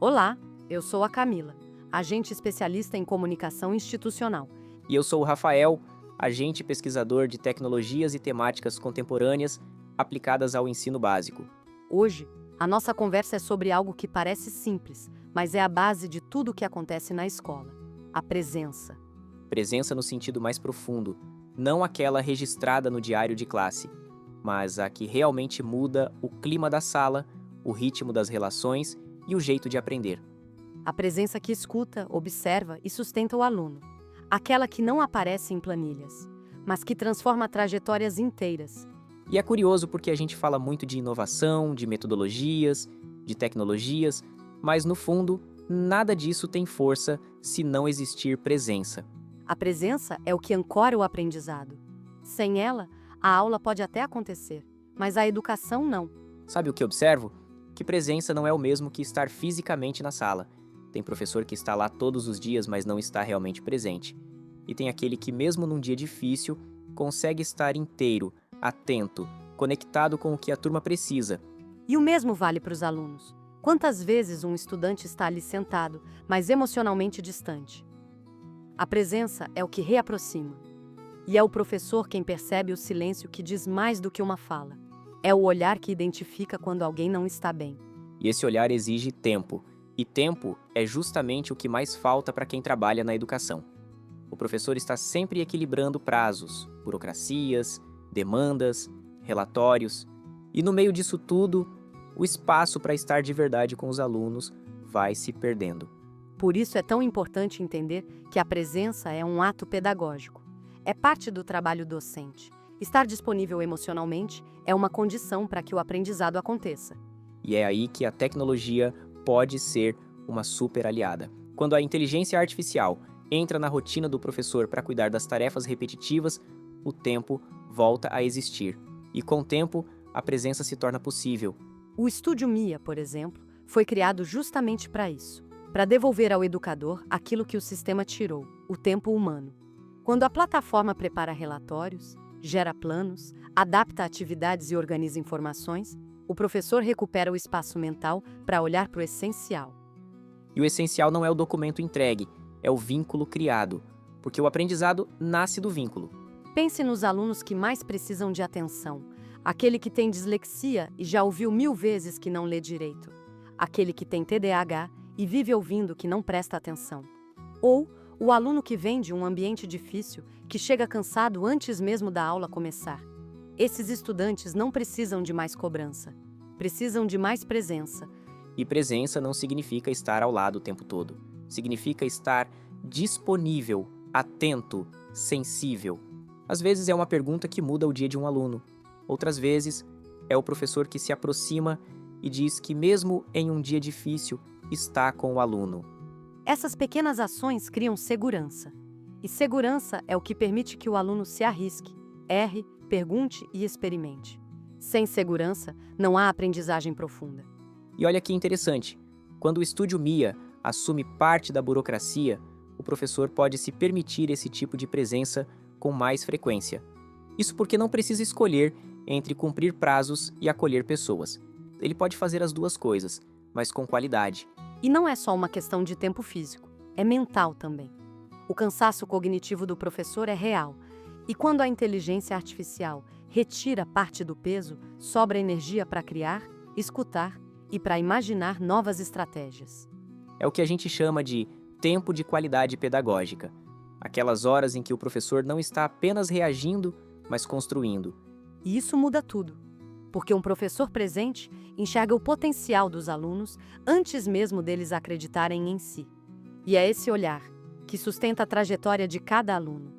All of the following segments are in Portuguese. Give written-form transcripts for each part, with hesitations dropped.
Olá, eu sou a Camila, agente especialista em comunicação institucional. E eu sou o Rafael, agente pesquisador de tecnologias e temáticas contemporâneas aplicadas ao ensino básico. Hoje, a nossa conversa é sobre algo que parece simples, mas é a base de tudo o que acontece na escola: a presença. Presença no sentido mais profundo, não aquela registrada no diário de classe, mas a que realmente muda o clima da sala, o ritmo das relações e o jeito de aprender. A presença que escuta, observa e sustenta o aluno. Aquela que não aparece em planilhas, mas que transforma trajetórias inteiras. E é curioso porque a gente fala muito de inovação, de metodologias, de tecnologias, mas no fundo, nada disso tem força se não existir presença. A presença é o que ancora o aprendizado. Sem ela, a aula pode até acontecer, mas a educação não. Sabe o que observo? Que presença não é o mesmo que estar fisicamente na sala. Tem professor que está lá todos os dias, mas não está realmente presente. E tem aquele que, mesmo num dia difícil, consegue estar inteiro, atento, conectado com o que a turma precisa. E o mesmo vale para os alunos. Quantas vezes um estudante está ali sentado, mas emocionalmente distante? A presença é o que reaproxima. E é o professor quem percebe o silêncio que diz mais do que uma fala. É o olhar que identifica quando alguém não está bem. E esse olhar exige tempo. E tempo é justamente o que mais falta para quem trabalha na educação. O professor está sempre equilibrando prazos, burocracias, demandas, relatórios. E no meio disso tudo, o espaço para estar de verdade com os alunos vai se perdendo. Por isso é tão importante entender que a presença é um ato pedagógico. É parte do trabalho docente. Estar disponível emocionalmente é uma condição para que o aprendizado aconteça. E é aí que a tecnologia pode ser uma super aliada. Quando a inteligência artificial entra na rotina do professor para cuidar das tarefas repetitivas, o tempo volta a existir. E com o tempo, a presença se torna possível. O Estúdio Mia, por exemplo, foi criado justamente para isso, para devolver ao educador aquilo que o sistema tirou, o tempo humano. Quando a plataforma prepara relatórios, gera planos, adapta atividades e organiza informações, o professor recupera o espaço mental para olhar para o essencial. E o essencial não é o documento entregue, é o vínculo criado, porque o aprendizado nasce do vínculo. Pense nos alunos que mais precisam de atenção, aquele que tem dislexia e já ouviu 1000 vezes que não lê direito, aquele que tem TDAH e vive ouvindo que não presta atenção, ou o aluno que vem de um ambiente difícil, que chega cansado antes mesmo da aula começar. Esses estudantes não precisam de mais cobrança, precisam de mais presença. E presença não significa estar ao lado o tempo todo. Significa estar disponível, atento, sensível. Às vezes é uma pergunta que muda o dia de um aluno. Outras vezes é o professor que se aproxima e diz que mesmo em um dia difícil, está com o aluno. Essas pequenas ações criam segurança. E segurança é o que permite que o aluno se arrisque, erre, pergunte e experimente. Sem segurança, não há aprendizagem profunda. E olha que interessante, quando o Estúdio Mia assume parte da burocracia, o professor pode se permitir esse tipo de presença com mais frequência. Isso porque não precisa escolher entre cumprir prazos e acolher pessoas. Ele pode fazer as duas coisas, mas com qualidade. E não é só uma questão de tempo físico, é mental também. O cansaço cognitivo do professor é real. E quando a inteligência artificial retira parte do peso, sobra energia para criar, escutar e para imaginar novas estratégias. É o que a gente chama de tempo de qualidade pedagógica. Aquelas horas em que o professor não está apenas reagindo, mas construindo. E isso muda tudo, porque um professor presente enxerga o potencial dos alunos antes mesmo deles acreditarem em si. E é esse olhar que sustenta a trajetória de cada aluno.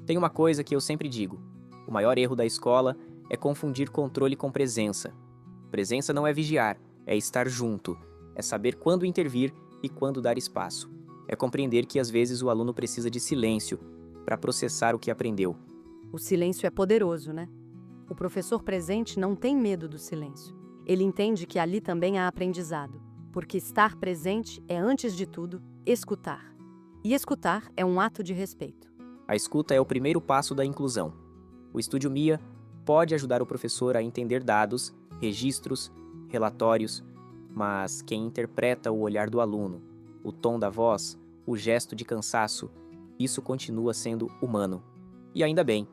Tem uma coisa que eu sempre digo: o maior erro da escola é confundir controle com presença. Presença não é vigiar, é estar junto, é saber quando intervir e quando dar espaço. É compreender que às vezes o aluno precisa de silêncio para processar o que aprendeu. O silêncio é poderoso, né? O professor presente não tem medo do silêncio. Ele entende que ali também há aprendizado, porque estar presente é, antes de tudo, escutar. E escutar é um ato de respeito. A escuta é o primeiro passo da inclusão. O Estúdio Mia pode ajudar o professor a entender dados, registros, relatórios, mas quem interpreta o olhar do aluno, o tom da voz, o gesto de cansaço, isso continua sendo humano. E ainda bem.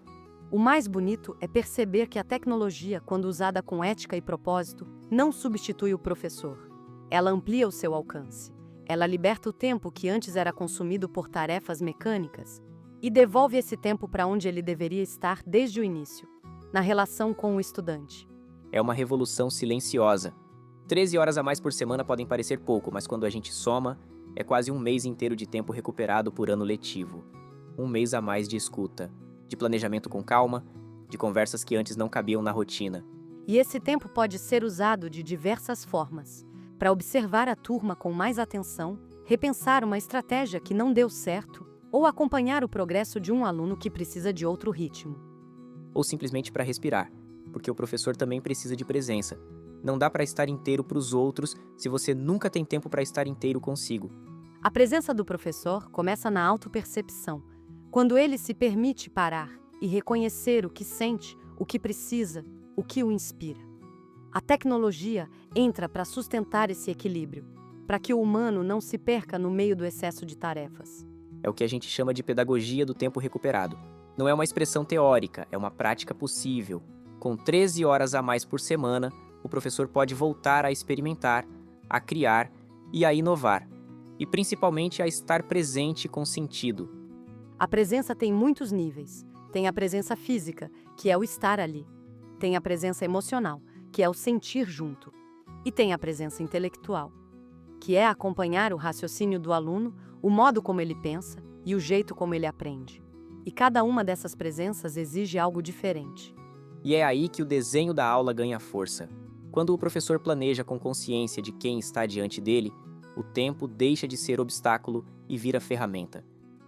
O mais bonito é perceber que a tecnologia, quando usada com ética e propósito, não substitui o professor. Ela amplia o seu alcance. Ela liberta o tempo que antes era consumido por tarefas mecânicas e devolve esse tempo para onde ele deveria estar desde o início, na relação com o estudante. É uma revolução silenciosa. 13 horas a mais por semana podem parecer pouco, mas quando a gente soma, é quase um mês inteiro de tempo recuperado por ano letivo. Um mês a mais de escuta, de planejamento com calma, de conversas que antes não cabiam na rotina. E esse tempo pode ser usado de diversas formas, para observar a turma com mais atenção, repensar uma estratégia que não deu certo, ou acompanhar o progresso de um aluno que precisa de outro ritmo. Ou simplesmente para respirar, porque o professor também precisa de presença. Não dá para estar inteiro para os outros se você nunca tem tempo para estar inteiro consigo. A presença do professor começa na autopercepção, quando ele se permite parar e reconhecer o que sente, o que precisa, o que o inspira. A tecnologia entra para sustentar esse equilíbrio, para que o humano não se perca no meio do excesso de tarefas. É o que a gente chama de pedagogia do tempo recuperado. Não é uma expressão teórica, é uma prática possível. Com 13 horas a mais por semana, o professor pode voltar a experimentar, a criar e a inovar, e principalmente a estar presente com sentido. A presença tem muitos níveis. Tem a presença física, que é o estar ali. Tem a presença emocional, que é o sentir junto. E tem a presença intelectual, que é acompanhar o raciocínio do aluno, o modo como ele pensa e o jeito como ele aprende. E cada uma dessas presenças exige algo diferente. E é aí que o desenho da aula ganha força. Quando o professor planeja com consciência de quem está diante dele, o tempo deixa de ser obstáculo e vira ferramenta.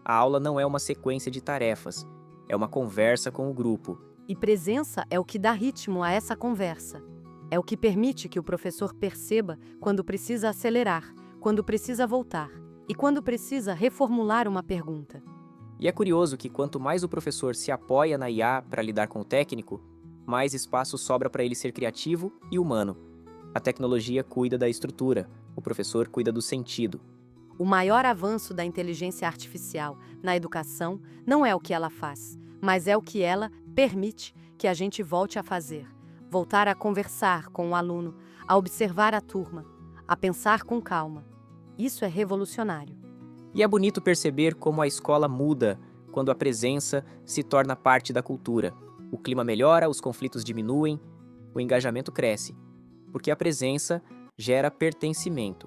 A aula não é uma sequência de tarefas, é uma conversa com o grupo. E presença é o que dá ritmo a essa conversa. É o que permite que o professor perceba quando precisa acelerar, quando precisa voltar e quando precisa reformular uma pergunta. E é curioso que quanto mais o professor se apoia na IA para lidar com o técnico, mais espaço sobra para ele ser criativo e humano. A tecnologia cuida da estrutura, o professor cuida do sentido. O maior avanço da inteligência artificial na educação não é o que ela faz, mas é o que ela permite que a gente volte a fazer. Voltar a conversar com o aluno, a observar a turma, a pensar com calma. Isso é revolucionário. E é bonito perceber como a escola muda quando a presença se torna parte da cultura. O clima melhora, os conflitos diminuem, o engajamento cresce. Porque a presença gera pertencimento.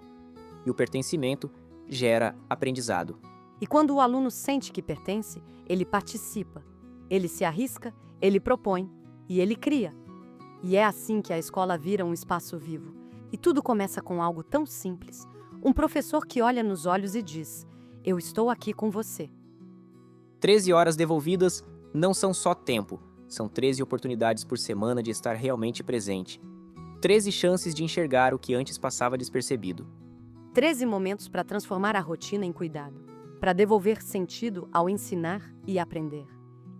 E o pertencimento gera aprendizado. E quando o aluno sente que pertence, ele participa. Ele se arrisca, ele propõe e ele cria. E é assim que a escola vira um espaço vivo. E tudo começa com algo tão simples. Um professor que olha nos olhos e diz: "Eu estou aqui com você." 13 horas devolvidas não são só tempo, são 13 oportunidades por semana de estar realmente presente. 13 chances de enxergar o que antes passava despercebido. 13 momentos para transformar a rotina em cuidado, para devolver sentido ao ensinar e aprender.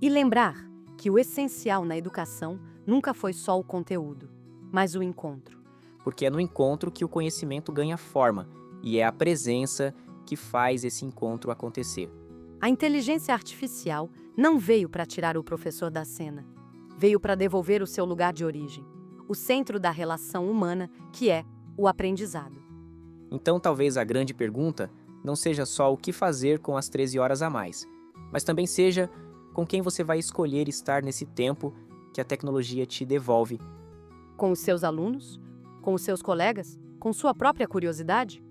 E lembrar que o essencial na educação nunca foi só o conteúdo, mas o encontro. Porque é no encontro que o conhecimento ganha forma, e é a presença que faz esse encontro acontecer. A inteligência artificial não veio para tirar o professor da cena. Veio para devolver o seu lugar de origem, o centro da relação humana, que é o aprendizado. Então talvez a grande pergunta não seja só o que fazer com as 13 horas a mais, mas também seja com quem você vai escolher estar nesse tempo que a tecnologia te devolve. Com os seus alunos? Com os seus colegas? Com sua própria curiosidade?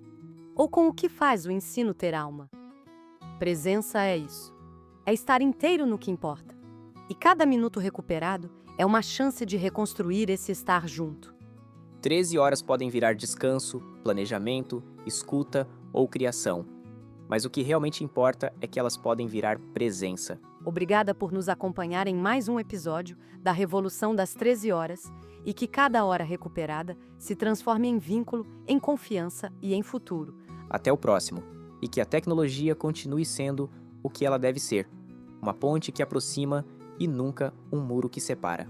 Ou com o que faz o ensino ter alma? Presença é isso. É estar inteiro no que importa. E cada minuto recuperado é uma chance de reconstruir esse estar junto. 13 horas podem virar descanso, planejamento, escuta ou criação. Mas o que realmente importa é que elas podem virar presença. Obrigada por nos acompanhar em mais um episódio da Revolução das 13 Horas e que cada hora recuperada se transforme em vínculo, em confiança e em futuro. Até o próximo. E que a tecnologia continue sendo o que ela deve ser. Uma ponte que aproxima e nunca um muro que separa.